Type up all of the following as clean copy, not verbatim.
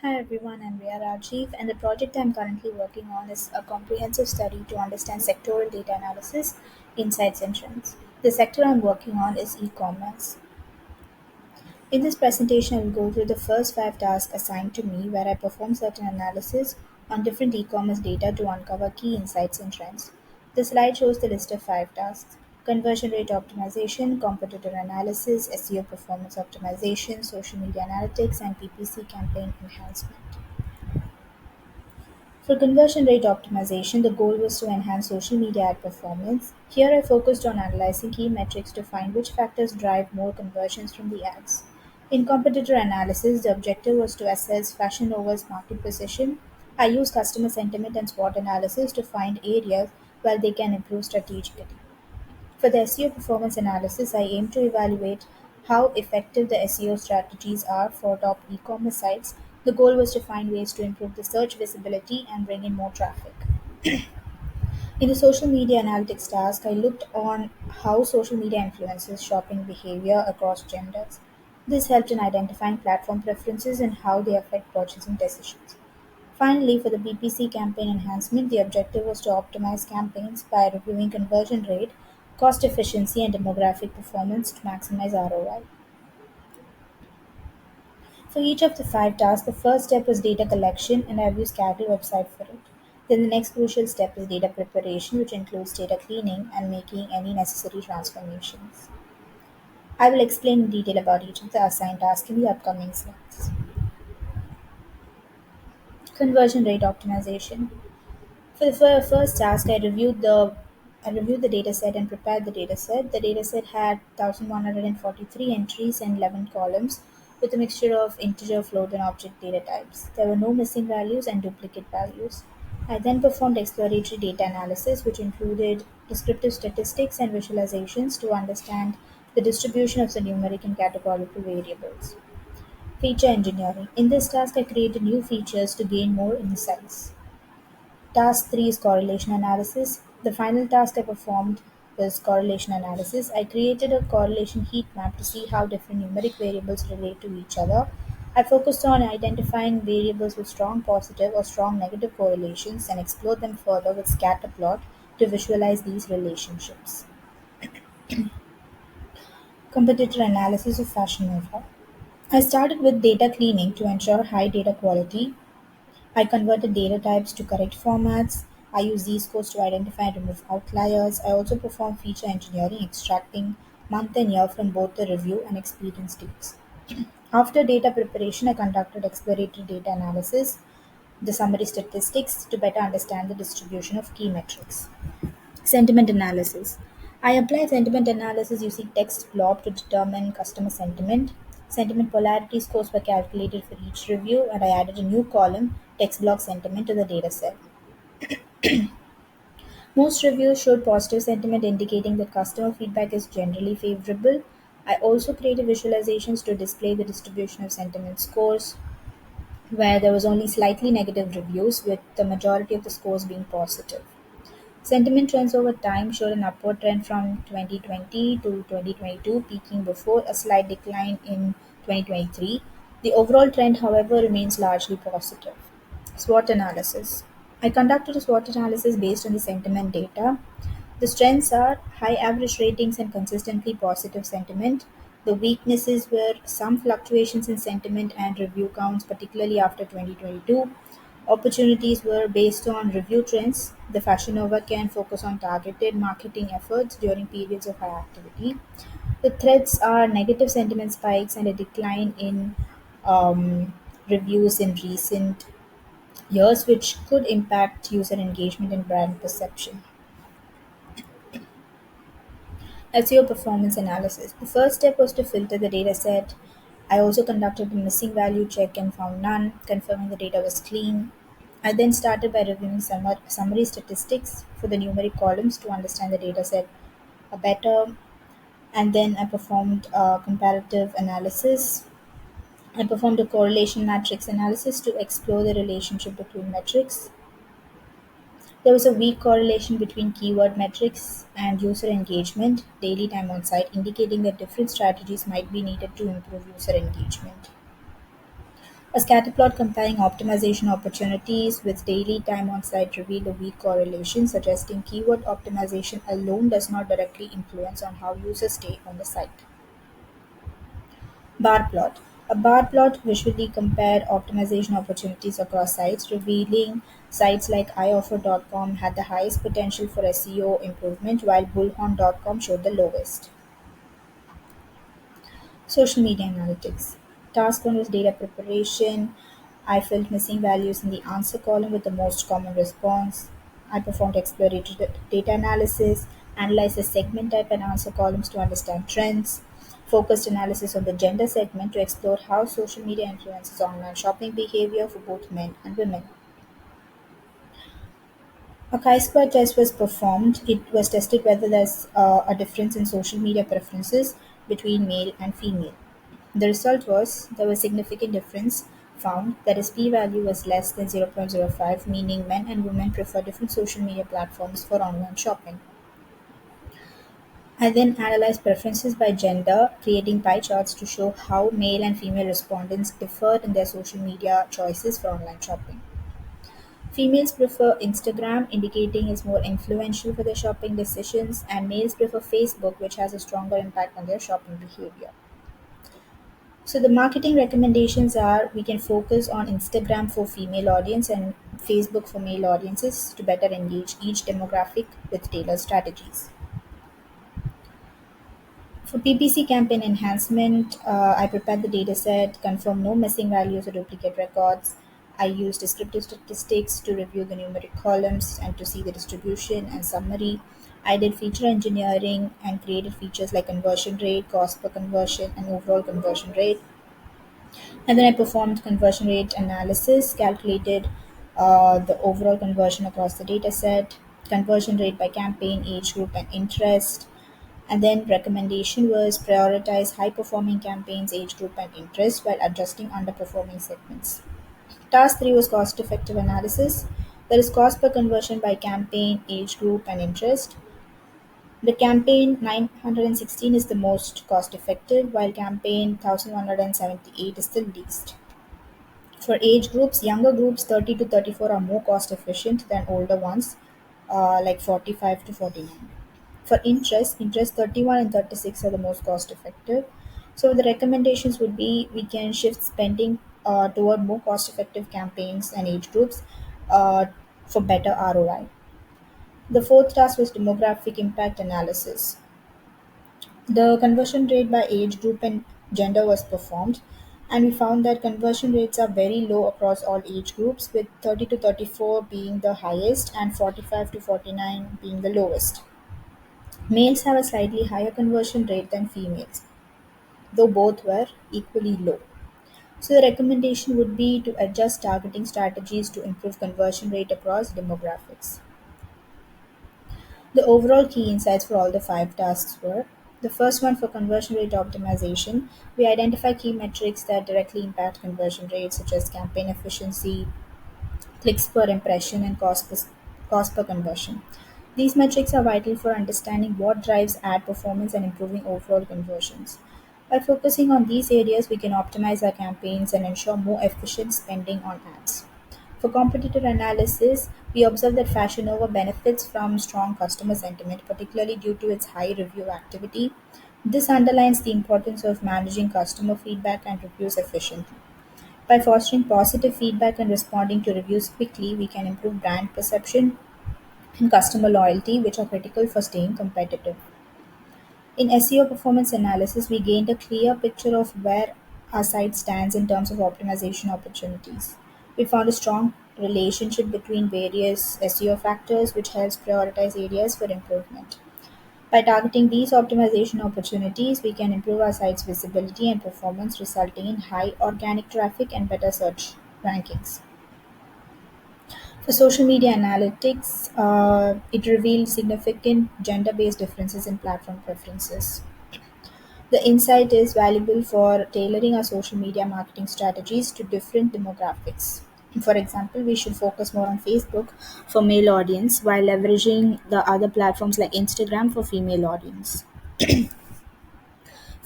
Hi everyone, I'm Ria Rajiv, and the project I'm currently working on is a comprehensive study to understand sectoral data analysis, insights, and trends. The sector I'm working on is e commerce. In this presentation, I will go through the first five tasks assigned to me where I perform certain analysis on different e commerce data to uncover key insights and trends. The slide shows the list of five tasks: conversion rate optimization, competitor analysis, SEO performance optimization, social media analytics, and PPC campaign enhancement. For conversion rate optimization, the goal was to enhance social media ad performance. Here I focused on analyzing key metrics to find which factors drive more conversions from the ads. In competitor analysis, the objective was to assess Fashion Nova's market position. I used customer sentiment and SWOT analysis to find areas where they can improve strategically. For the SEO performance analysis, I aim to evaluate how effective the SEO strategies are for top e-commerce sites. The goal was to find ways to improve the search visibility and bring in more traffic. In the social media analytics task, I looked on how social media influences shopping behavior across genders. This helped in identifying platform preferences and how they affect purchasing decisions. Finally, for the PPC campaign enhancement, the objective was to optimize campaigns by reviewing conversion rate, cost efficiency, and demographic performance to maximize ROI. For each of the five tasks, the first step was data collection, and I've used Kaggle website for it. Then the next crucial step is data preparation, which includes data cleaning and making any necessary transformations. I will explain in detail about each of the assigned tasks in the upcoming slides. Conversion rate optimization. For the first task, I reviewed the dataset and prepared the dataset. The dataset had 1,143 entries and 11 columns with a mixture of integer, float, and object data types. There were no missing values and duplicate values. I then performed exploratory data analysis, which included descriptive statistics and visualizations to understand the distribution of the numeric and categorical variables. Feature engineering. In this task, I created new features to gain more insights. Task 3 is correlation analysis. The final task I performed was correlation analysis. I created a correlation heat map to see how different numeric variables relate to each other. I focused on identifying variables with strong positive or strong negative correlations and explored them further with scatter plot to visualize these relationships. Competitor analysis of Fashion Nova. I started with data cleaning to ensure high data quality. I converted data types to correct formats. I use these codes to identify and remove outliers. I also perform feature engineering, extracting month and year from both the review and experience dates. After data preparation, I conducted exploratory data analysis, the summary statistics to better understand the distribution of key metrics. Sentiment analysis. I apply sentiment analysis using text blob to determine customer sentiment. Sentiment polarity scores were calculated for each review, and I added a new column, text block sentiment, to the dataset. Most reviews showed positive sentiment, indicating that customer feedback is generally favorable. I also created visualizations to display the distribution of sentiment scores, where there was only slightly negative reviews, with the majority of the scores being positive. Sentiment trends over time showed an upward trend from 2020 to 2022, peaking before a slight decline in 2023. The overall trend, however, remains largely positive. SWOT analysis. I conducted a SWOT analysis based on the sentiment data. The strengths are high average ratings and consistently positive sentiment. The weaknesses were some fluctuations in sentiment and review counts, particularly after 2022. Opportunities were based on review trends. The Fashion Nova can focus on targeted marketing efforts during periods of high activity. The threats are negative sentiment spikes and a decline in um, reviews in recent years, which could impact user engagement and brand perception. SEO performance analysis. The first step was to filter the dataset. I also conducted a missing value check and found none, confirming the data was clean. I then started by reviewing summary statistics for the numeric columns to understand the dataset better, and then I performed a comparative analysis. I performed a correlation matrix analysis to explore the relationship between metrics. There was a weak correlation between keyword metrics and user engagement, daily time on site, indicating that different strategies might be needed to improve user engagement. A scatter plot comparing optimization opportunities with daily time on site revealed a weak correlation, suggesting keyword optimization alone does not directly influence on how users stay on the site. Bar plot. A bar plot visually compared optimization opportunities across sites, revealing sites like ioffer.com had the highest potential for SEO improvement, while bullhorn.com showed the lowest. Social media analytics. Task 1 was data preparation. I filled missing values in the answer column with the most common response. I performed exploratory data analysis, analyzed the segment type and answer columns to understand trends, focused analysis on the gender segment to explore how social media influences online shopping behavior for both men and women. A chi-square test was performed. It was tested whether there's a difference in social media preferences between male and female. The result was there was significant difference found, that is p-value was less than 0.05, meaning men and women prefer different social media platforms for online shopping. I then analyzed preferences by gender, creating pie charts to show how male and female respondents differed in their social media choices for online shopping. Females prefer Instagram, indicating it's more influential for their shopping decisions, and males prefer Facebook, which has a stronger impact on their shopping behavior. So the marketing recommendations are, we can focus on Instagram for female audience and Facebook for male audiences to better engage each demographic with tailored strategies. For PPC campaign enhancement, I prepared the dataset, confirmed no missing values or duplicate records. I used descriptive statistics to review the numeric columns and to see the distribution and summary. I did feature engineering and created features like conversion rate, cost per conversion, and overall conversion rate. And then I performed conversion rate analysis, calculated the overall conversion across the data set, conversion rate by campaign, age group, and interest. And then recommendation was prioritize high performing campaigns, age group, and interest while adjusting underperforming segments. Task 3 was cost effective analysis. There is cost per conversion by campaign, age group, and interest. The campaign 916 is the most cost effective, while campaign 1178 is the least. For age groups, younger groups 30 to 34 are more cost efficient than older ones, like 45 to 49. For interest 31 and 36 are the most cost effective. So the recommendations would be, we can shift spending toward more cost effective campaigns and age groups for better ROI. The fourth task was demographic impact analysis. The conversion rate by age group and gender was performed, and we found that conversion rates are very low across all age groups, with 30 to 34 being the highest and 45 to 49 being the lowest. Males have a slightly higher conversion rate than females, though both were equally low. So, the recommendation would be to adjust targeting strategies to improve conversion rate across demographics. The overall key insights for all the five tasks were: the first one, for conversion rate optimization, we identify key metrics that directly impact conversion rates, such as campaign efficiency, clicks per impression, and cost per conversion. These metrics are vital for understanding what drives ad performance and improving overall conversions. By focusing on these areas, we can optimize our campaigns and ensure more efficient spending on ads. For competitor analysis, we observe that Fashion Nova benefits from strong customer sentiment, particularly due to its high review activity. This underlines the importance of managing customer feedback and reviews efficiently. By fostering positive feedback and responding to reviews quickly, we can improve brand perception and customer loyalty, which are critical for staying competitive. In SEO performance analysis, we gained a clear picture of where our site stands in terms of optimization opportunities. We found a strong relationship between various SEO factors, which helps prioritize areas for improvement. By targeting these optimization opportunities, we can improve our site's visibility and performance, resulting in high organic traffic and better search rankings. For social media analytics, it revealed significant gender based differences in platform preferences. The insight is valuable for tailoring our social media marketing strategies to different demographics. For example, we should focus more on Facebook for male audience while leveraging the other platforms like Instagram for female audience.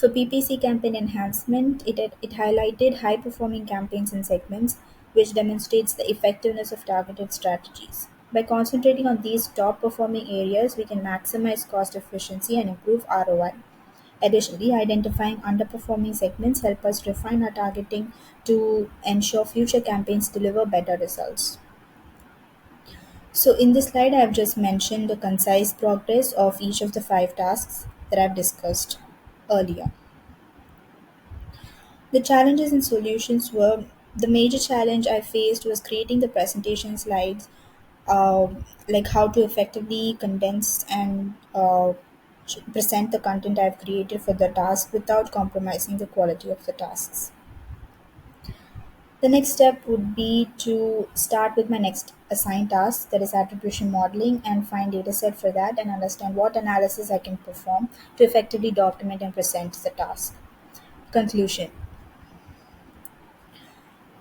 For PPC campaign enhancement, it highlighted high performing campaigns and segments, which demonstrates the effectiveness of targeted strategies. By concentrating on these top performing areas, we can maximize cost efficiency and improve ROI. Additionally, identifying underperforming segments help us refine our targeting to ensure future campaigns deliver better results. So in this slide, I have just mentioned the concise progress of each of the five tasks that I've discussed earlier. The challenges and solutions were the major challenge I faced was creating the presentation slides, like how to effectively condense and present the content I've created for the task without compromising the quality of the tasks. The next step would be to start with my next assigned task, that is attribution modeling, and find dataset for that and understand what analysis I can perform to effectively document and present the task. Conclusion.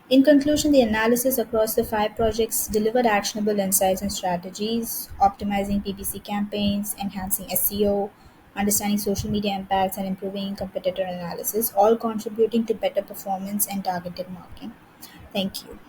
In conclusion, the analysis across the five projects delivered actionable insights and strategies, optimizing PPC campaigns, enhancing SEO, understanding social media impacts, and improving competitor analysis, all contributing to better performance and targeted marketing. Thank you.